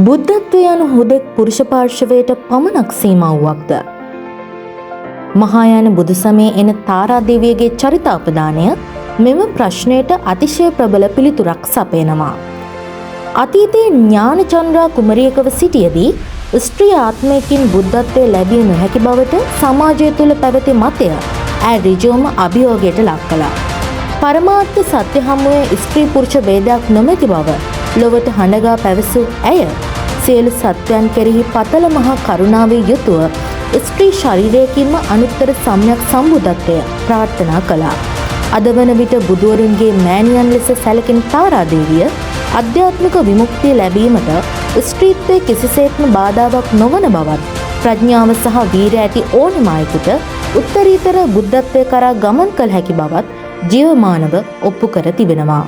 බුද්ධත්වය යනු හුදෙක් පුරුෂ පාර්ශවයට පමණක් සීමාවුවක්ද? මහායාන බුදු සමයේ එන තාරා දේවියගේ චරිතාපදානය මෙම ප්‍රශ්නයට අතිශය ප්‍රබල පිළිතුරක් සපයනවා. අතීතයේ ඥානචන්ද්‍රා කුමරියකව සිටියදී ස්ත්‍රී ආත්මයකින් බුද්ධත්වය ලැබිය නොහැකි බවට සමාජය තුළ පැවති මතය ඈ ඍජුවම අභියෝගයට ලක් කළා. පරමාර්ථ සත්‍ය හමුවේ ස්ත්‍රී පුරුෂ ભેදයක් නොමැති බව ලොවට හඬගා පැවසූ ඇය සියලු සත්‍යයන් කෙරෙහි පතල මහා කරුණාවෙන් යුතුව ස්ත්‍රී ශරීරයකින්ම අනුත්තර සම්‍යක් සම්බුද්ධත්වය ප්‍රාර්ථනා කළා. අද වන විට බුදුවරුන්ගේ මෑණියන් ලෙස සැලකෙන තාරා දේවිය අධ්‍යාත්මික විමුක්තිය ලැබීමට ස්ත්‍රීත්වයේ කිසිසේත්ම බාධාවක් නොවන බවත් ප්‍රඥාව සහ වීරිය ඇති ඕනෑම අයෙකුට උත්තරීතර බුද්ධත්වය කරා ගමන් කළ හැකි බවත් ජීවමානව ඔප්පු කර තිබෙනවා.